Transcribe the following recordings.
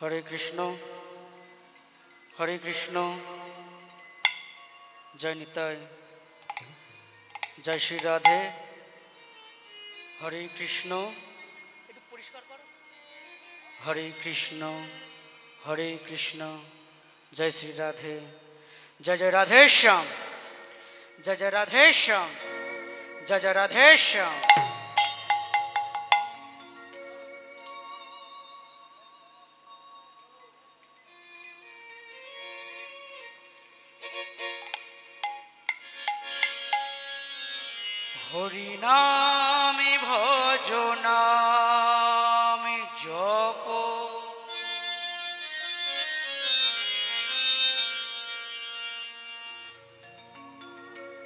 हरे कृष्ण जय निताय जय श्री राधे हरे कृष्ण जय श्री राधे जय जय राधे श्याम जय जय राधे श्याम जय जय राधे श्याम। हरि नाम भज नाम जप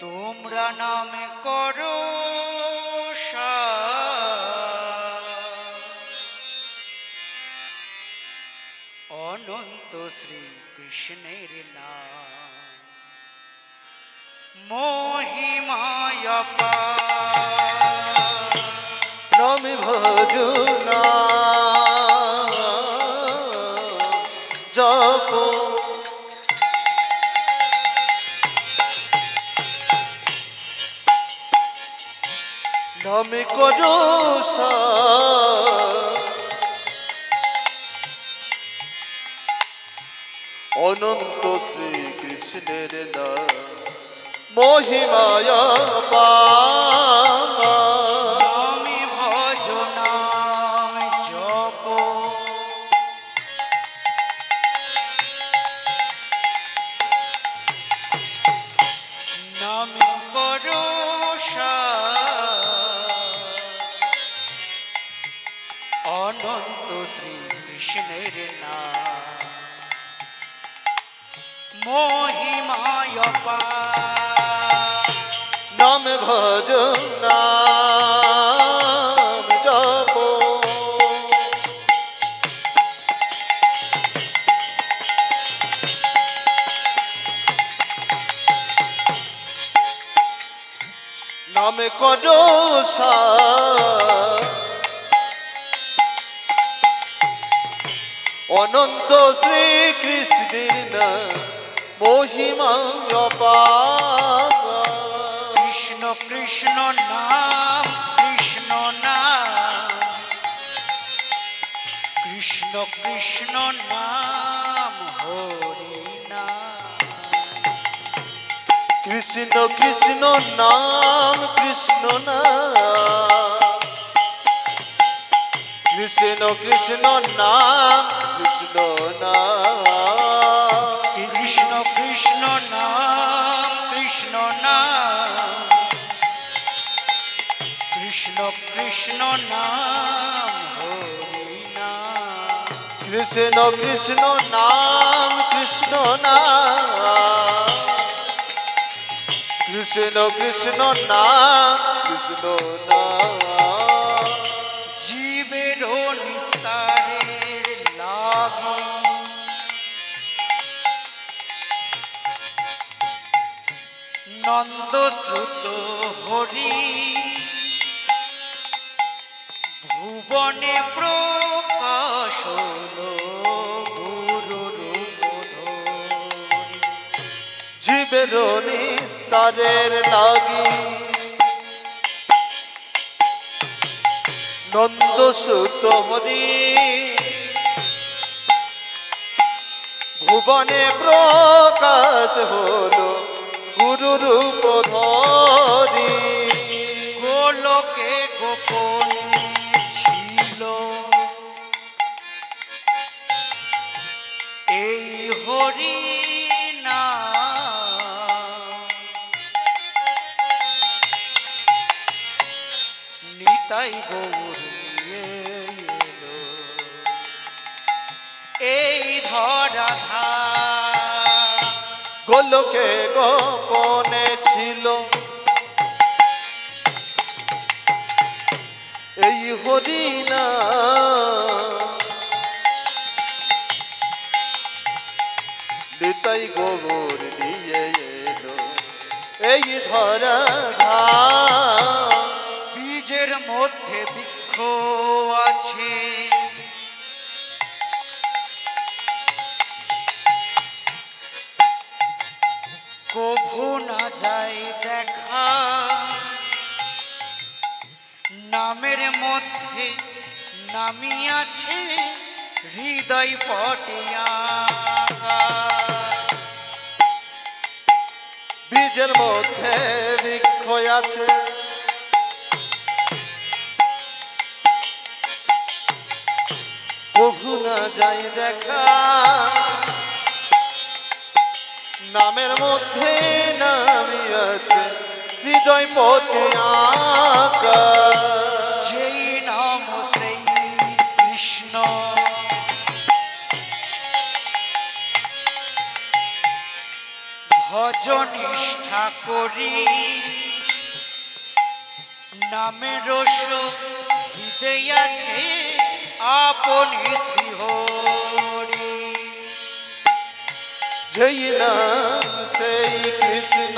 তোমরা নামে করো অনন্ত শ্রী কৃষ্ণের নাম মহিমায় নাম ভজো নাম জপ নামে করো অনন্ত শ্রী কৃষ্ণের নাম মহিমায় নামে ভজ নাম জপ নামে করো অনন্ত শ্রী কৃষ্ণের নাম মহিমায় নাম ভজ নাম জপ নামে করো অনন্ত শ্রী কৃষ্ণের নাম মহিমা কৃষ্ণ কৃষ্ণ নাম কৃষ্ণ নাম কৃষ্ণ কৃষ্ণ নাম হরি নাম কৃষ্ণ কৃষ্ণ নাম কৃষ্ণ নাম কৃষ্ণ কৃষ্ণ নাম কৃষ্ণ নাম কৃষ্ণ কৃষ্ণ নাম কৃষ্ণ নাম কৃষ্ণ কৃষ্ণ নাম হরি নাম কৃষ্ণ কৃষ্ণ নাম কৃষ্ণ নাম কৃষ্ণ কৃষ্ণ নাম কৃষ্ণ নাম জীবের নিস্তারের লাগি নন্দ শ্রুত হরি ভুবনে প্রকাশ গুরু রূপ জীবের নিস্তারের লাগি নন্দ সুত হরি ভুবনে প্রকাশ হলো গুরু রূপ ধরি গোলকে গোপনে ছিল এই হরি নাম নিতাই গৌর নিয়ে এলো এই ধরাধার গোলকে গোপনে ছিল এই হরি নাম নিতাই গৌর নিয়ে এলো এই ধরা বীজের মধ্যে বৃক্ষ আছে না যায় দেখা নামের মধ্যে নামিয়াছে হৃদয় পটিয়া বীজের মধ্যে বৃক্ষ আছে প্রভু না যায় দেখা নামের মধ্যে নামিয়াছে হৃদয় পটে আঁকা যেই নাম সেই কৃষ্ণ ভজনিষ্ঠা করি নামের রস হৃদয় আছে আপনি শ্রীহরি যেই নাম সেই কৃষ্ণ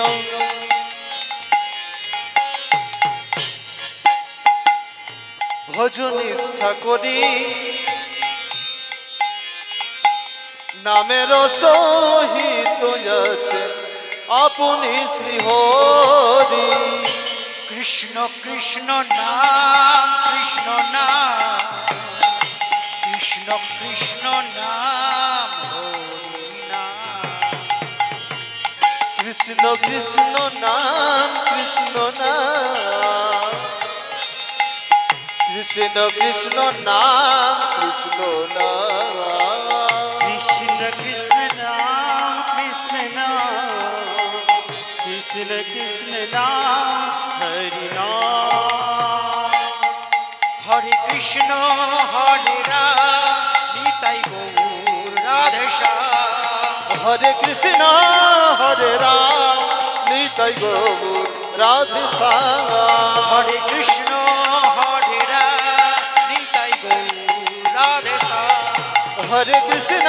ভজনিষ্ঠা করি নামের সহিত আছে আপনি শ্রীহরি কৃষ্ণ কৃষ্ণ নাম কৃষ্ণ নাম কৃষ্ণ কৃষ্ণ নাম হরি নাম কৃষ্ণ কৃষ্ণ নাম কৃষ্ণ নাম কৃষ্ণ কৃষ্ণ নাম কৃষ্ণ নাম কৃষ্ণ কৃষ্ণ নাম কৃষ্ণ নাম কৃষ্ণ কৃষ্ণ নাম হরি নাম হরে কৃষ্ণ হরে রাম নিতাই গৌর রাধে শ্যাম হরে কৃষ্ণ হরে রাম নিতাই গৌর রাধে শ্যাম হরে কৃষ্ণ হরে রাম নিতাই গৌর রাধে শ্যাম হরে কৃষ্ণ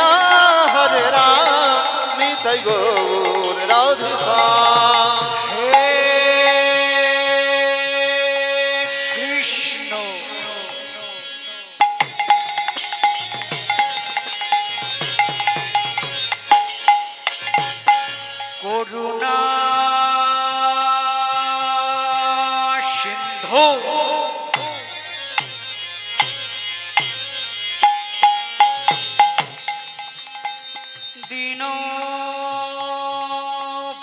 হরে রাম নিতাই গৌর রাধে শ্যাম হে কৃষ্ণ করুণা সিন্ধু দীন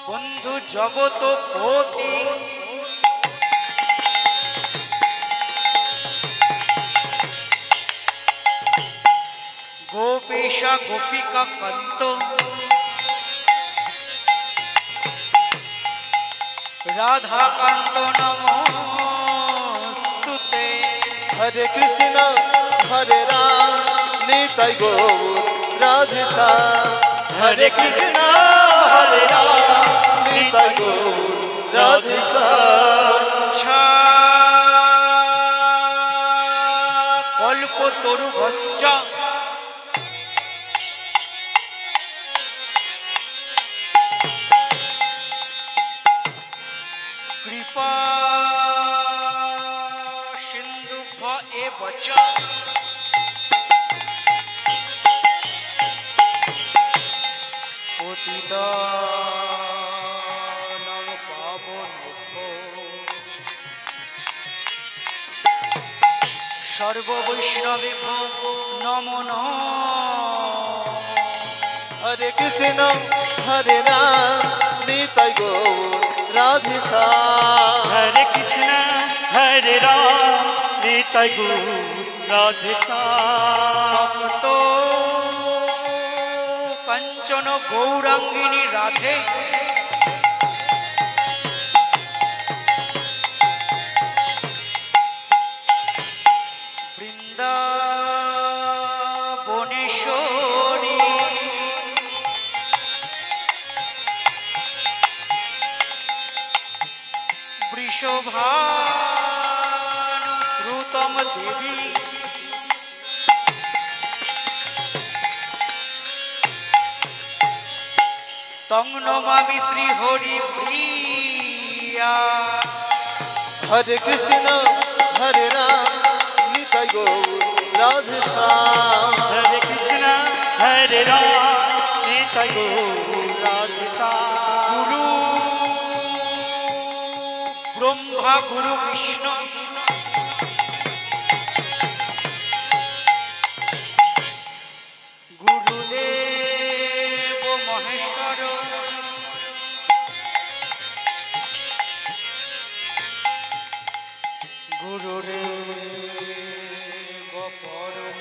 বন্ধু জগত পতি গোপীশা গোপিকা কান্ত রাধা কান্ত নমস্তুতে হরে কৃষ্ণ হরে রাম নিতাই গৌর রাধে শ্যাম হরে কৃষ্ণ হরে রাম নিতাই গৌর রাধে শ্যাম কল্প তরু ভস্য কৃপা সিন্ধু এবচ পতিত নম পাবনেভ্যো সর্ববৈষ্ণবেভ্যো নমো নমঃ হরে কৃষ্ণ হরে রাম নিতাই গৌর রাধে শ্যাম হরে কৃষ্ণ হরে রাম নিতাই গৌর রাধে শ্যাম তো কাঞ্চন গৌরাঙ্গিনী রাধে বৃন্দাবনেশ্বরী বৃষভানুশ্রুতম দেবী তং নমামি শ্রী হরি প্রিয়া হরে কৃষ্ণ হরে রাম নিতাই গৌর রাধে শ্যাম হরে কৃষ্ণ হরে রাম নিতাই গৌর রাধে শ্যাম গুরু ব্রহ্মা গুরু বিষ্ণু গুরুদেব মহেশ্বর গুরুরেব পরম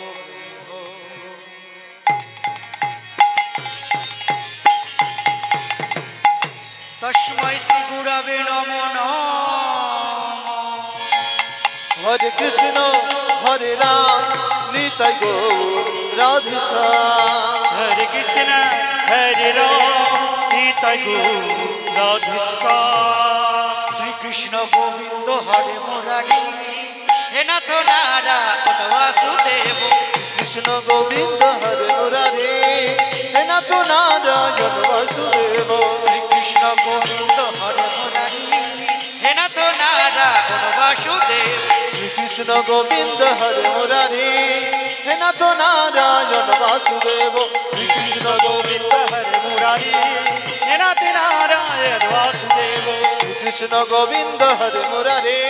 তস্मै শ্রী গুরবে নমো নমঃ। হরে কৃষ্ণ হরে রাম নিতাই গৌর রাধে শ্যাম হরে কৃষ্ণ হরে রাম নিতাই গৌর রাধে শ্যাম শ্রীকৃষ্ণ গোবিন্দ হরে মুরারি হে নাথ নারায়ণ বাসুদেব কৃষ্ণ গোবিন্দ হরে মুরারে হে নাথ নারায়ণ বাসুদেব শ্রীকৃষ্ণ গোবিন্দ হরে মুরারি হে নাথ নারায়ণ বাসুদেব শ্রীকৃষ্ণ গোবিন্দ হরে মুরারে হে নাথ নারায়ণ বাসুদেব শ্রীকৃষ্ণ গোবিন্দ হরে মুরারি হে নাথ নারায়ণ বাসুদেব শ্রীকৃষ্ণ গোবিন্দ হরে মুরারে